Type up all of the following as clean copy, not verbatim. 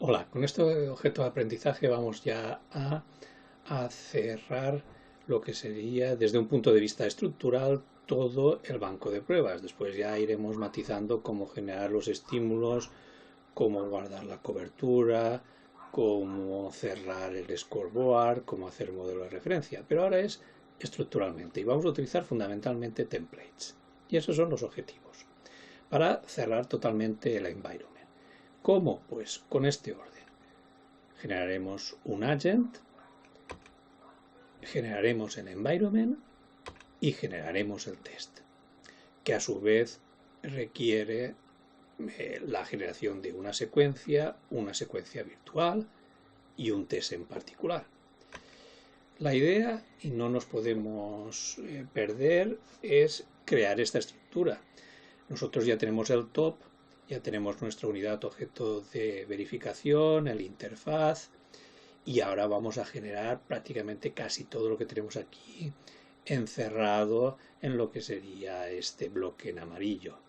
Hola, con este objeto de aprendizaje vamos ya a cerrar lo que sería desde un punto de vista estructural todo el banco de pruebas. Después ya iremos matizando cómo generar los estímulos, cómo guardar la cobertura, cómo cerrar el scoreboard, cómo hacer modelo de referencia. Pero ahora es estructuralmente y vamos a utilizar fundamentalmente templates. Y esos son los objetivos para cerrar totalmente el environment. ¿Cómo? Pues con este orden. Generaremos un agent, generaremos el environment y generaremos el test, que a su vez requiere la generación de una secuencia virtual y un test en particular. La idea, y no nos podemos perder, es crear esta estructura. Nosotros ya tenemos el top, ya tenemos nuestra unidad objeto de verificación, el interfaz, y ahora vamos a generar prácticamente casi todo lo que tenemos aquí encerrado en lo que sería este bloque en amarillo,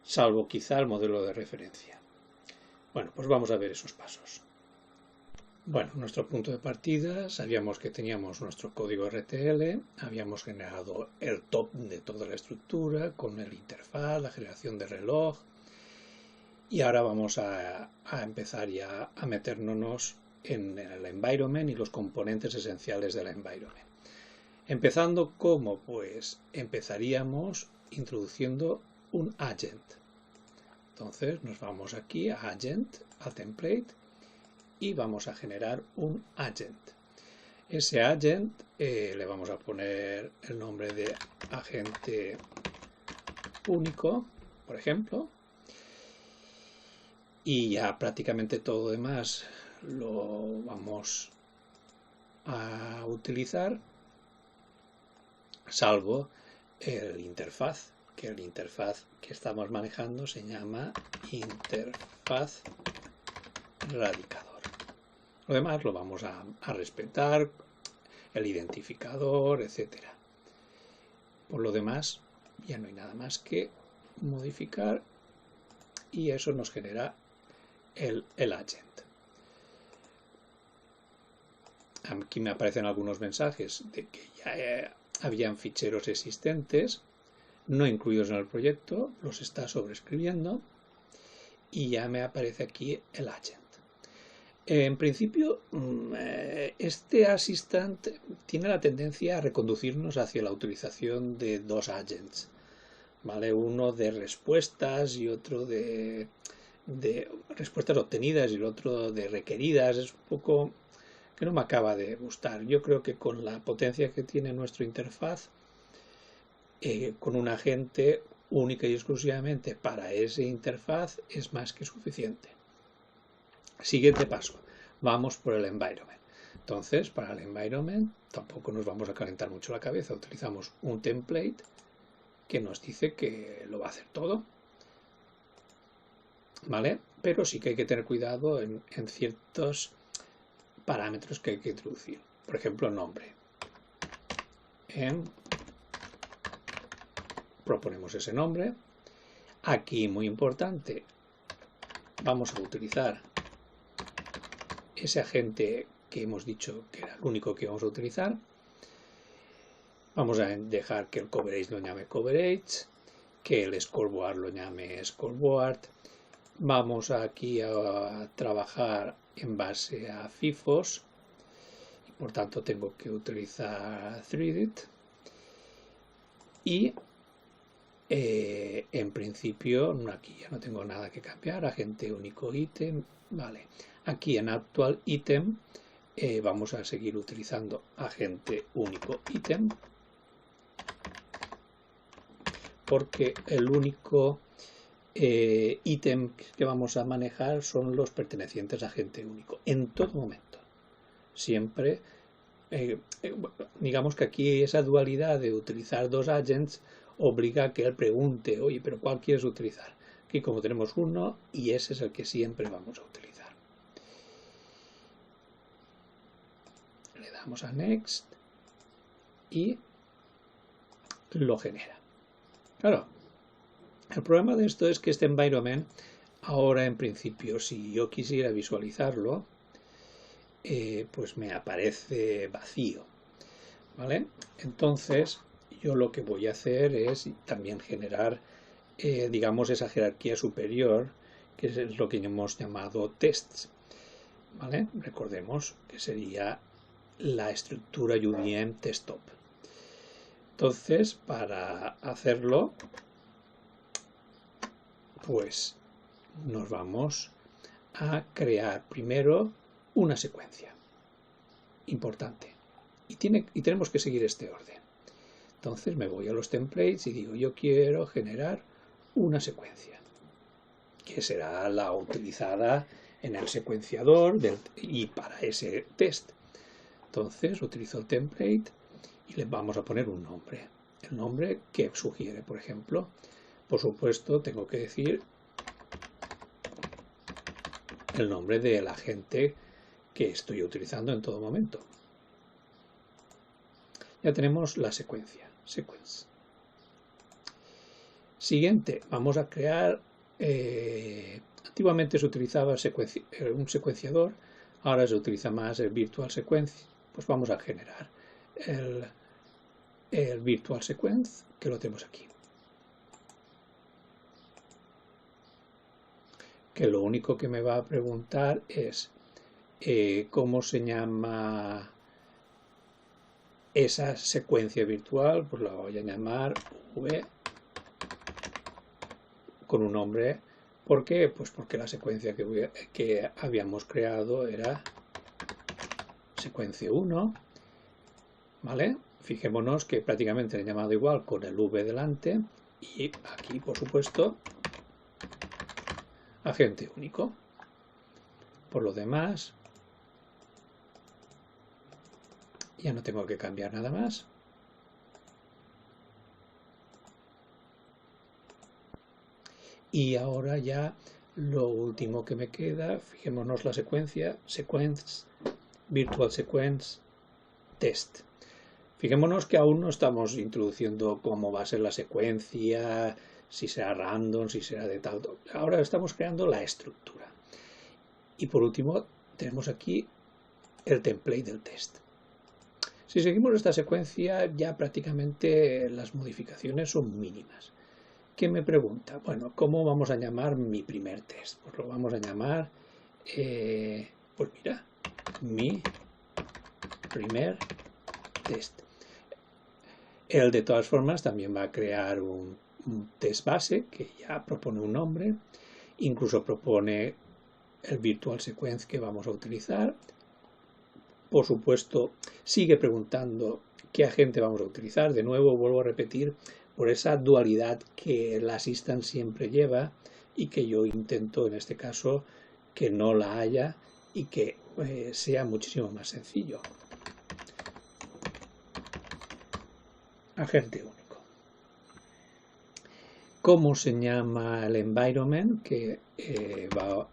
salvo quizá el modelo de referencia. Bueno, pues vamos a ver esos pasos. Bueno, nuestro punto de partida, sabíamos que teníamos nuestro código RTL, habíamos generado el top de toda la estructura con el interfaz, la generación de reloj, y ahora vamos a empezar ya a meternos en el environment y los componentes esenciales del environment. Empezando como, pues empezaríamos introduciendo un agent. Entonces nos vamos aquí a agent, a template, y vamos a generar un agent. Ese agent le vamos a poner el nombre de agente único, por ejemplo, y ya prácticamente todo lo demás lo vamos a utilizar, salvo el interfaz, que el interfaz que estamos manejando se llama interfaz radicador. Lo demás lo vamos a respetar, el identificador, etcétera. Por lo demás, ya no hay nada más que modificar y eso nos genera el agent. Aquí me aparecen algunos mensajes de que ya habían ficheros existentes, no incluidos en el proyecto, los está sobreescribiendo y ya me aparece aquí el agent. En principio, este assistant tiene la tendencia a reconducirnos hacia la utilización de dos agents, ¿vale? Uno de respuestas y otro de respuestas obtenidas y el otro de requeridas. Es un poco que no me acaba de gustar. Yo creo que con la potencia que tiene nuestra interfaz, con un agente única y exclusivamente para esa interfaz es más que suficiente. Siguiente paso, vamos por el environment. Entonces, para el environment tampoco nos vamos a calentar mucho la cabeza. Utilizamos un template que nos dice que lo va a hacer todo, ¿vale? Pero sí que hay que tener cuidado en ciertos parámetros que hay que introducir. Por ejemplo, nombre. Proponemos ese nombre. Aquí, muy importante, vamos a utilizar ese agente que hemos dicho que era el único que vamos a utilizar. Vamos a dejar que el coverage lo llame coverage, que el scoreboard lo llame scoreboard. Vamos aquí a trabajar en base a FIFOs y por tanto tengo que utilizar threaded y en principio aquí ya no tengo nada que cambiar. Agente único ítem, vale. Aquí en actual ítem vamos a seguir utilizando agente único ítem porque el único ítem que vamos a manejar son los pertenecientes a agente único en todo momento. Siempre digamos que aquí esa dualidad de utilizar dos agents obliga a que él pregunte, oye, pero ¿cuál quieres utilizar? Aquí como tenemos uno y ese es el que siempre vamos a utilizar. Le damos a Next y lo genera. Claro, el problema de esto es que este environment Ahora, en principio, si yo quisiera visualizarlo, pues me aparece vacío, ¿vale? Entonces, yo lo que voy a hacer es también generar, digamos, esa jerarquía superior, que es lo que hemos llamado tests, ¿vale? Recordemos que sería la estructura UVM desktop. Entonces, para hacerlo, pues nos vamos a crear primero una secuencia importante y tenemos que seguir este orden. Entonces me voy a los templates y digo, yo quiero generar una secuencia que será la utilizada en el secuenciador y para ese test. Entonces utilizo el template y le vamos a poner un nombre, el nombre que sugiere. Por ejemplo, por supuesto tengo que decir el nombre del agente que estoy utilizando en todo momento. Ya tenemos la secuencia, sequence. Siguiente, vamos a crear, antiguamente se utilizaba un secuenciador, ahora se utiliza más el virtual sequence, pues vamos a generar el virtual sequence, que lo tenemos aquí. Que lo único que me va a preguntar es cómo se llama esa secuencia virtual, pues la voy a llamar V con un nombre. ¿Por qué? Pues porque la secuencia que habíamos creado era secuencia 1, ¿vale? Fijémonos que prácticamente le he llamado igual con el V delante y aquí, por supuesto, agente único. Por lo demás, ya no tengo que cambiar nada más. Y ahora ya lo último que me queda, fijémonos la secuencia, sequence, virtual sequence, test. Fijémonos que aún no estamos introduciendo cómo va a ser la secuencia, si será random, si será de tal. Ahora estamos creando la estructura. Y por último, tenemos aquí el template del test. Si seguimos esta secuencia, ya prácticamente las modificaciones son mínimas. ¿Qué me pregunta? Bueno, ¿cómo vamos a llamar mi primer test? Pues lo vamos a llamar, pues mira, mi primer test. Él de todas formas también va a crear un test base que ya propone un nombre, incluso propone el virtual sequence que vamos a utilizar. Por supuesto, sigue preguntando qué agente vamos a utilizar. De nuevo, vuelvo a repetir, por esa dualidad que la Assistant siempre lleva y que yo intento en este caso que no la haya y que sea muchísimo más sencillo. Agente único. ¿Cómo se llama el environment que va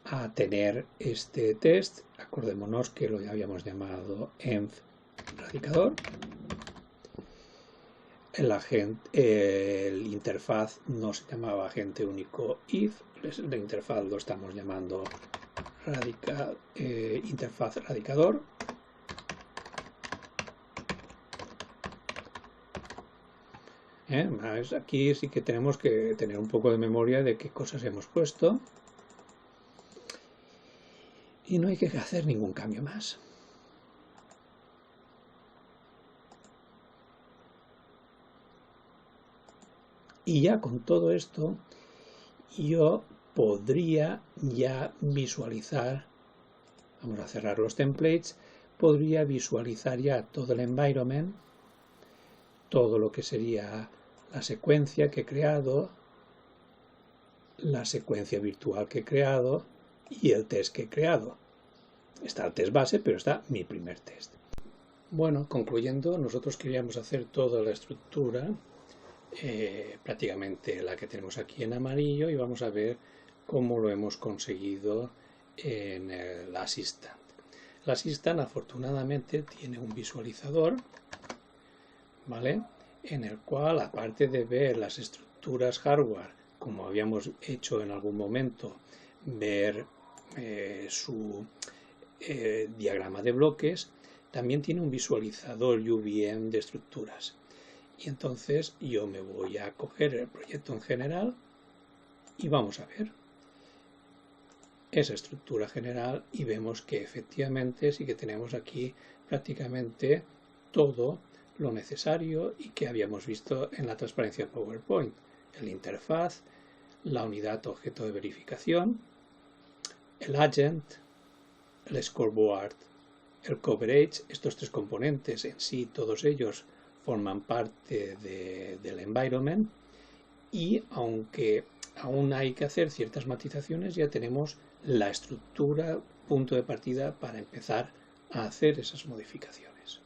a tener este test? Acordémonos que lo habíamos llamado env radicador. El interfaz no se llamaba agente único if, la interfaz lo estamos llamando interfaz radicador. Aquí sí que tenemos que tener un poco de memoria de qué cosas hemos puesto. Y no hay que hacer ningún cambio más. Y ya con todo esto, yo podría ya visualizar, vamos a cerrar los templates, podría visualizar ya todo el environment, todo lo que sería la secuencia que he creado, la secuencia virtual que he creado y el test que he creado. Está el test base, pero está mi primer test. Bueno, concluyendo, nosotros queríamos hacer toda la estructura, prácticamente la que tenemos aquí en amarillo, y vamos a ver cómo lo hemos conseguido en el Assistant. El Assistant afortunadamente tiene un visualizador, ¿vale?, en el cual, aparte de ver las estructuras hardware como habíamos hecho en algún momento, ver su diagrama de bloques, también tiene un visualizador UVM de estructuras. Y entonces yo me voy a coger el proyecto en general y vamos a ver esa estructura general y vemos que efectivamente sí que tenemos aquí prácticamente todo lo necesario y que habíamos visto en la transparencia PowerPoint. El interfaz, la unidad objeto de verificación, el agent, el scoreboard, el coverage. Estos tres componentes en sí, todos ellos forman parte del environment, y aunque aún hay que hacer ciertas matizaciones, ya tenemos la estructura, punto de partida para empezar a hacer esas modificaciones.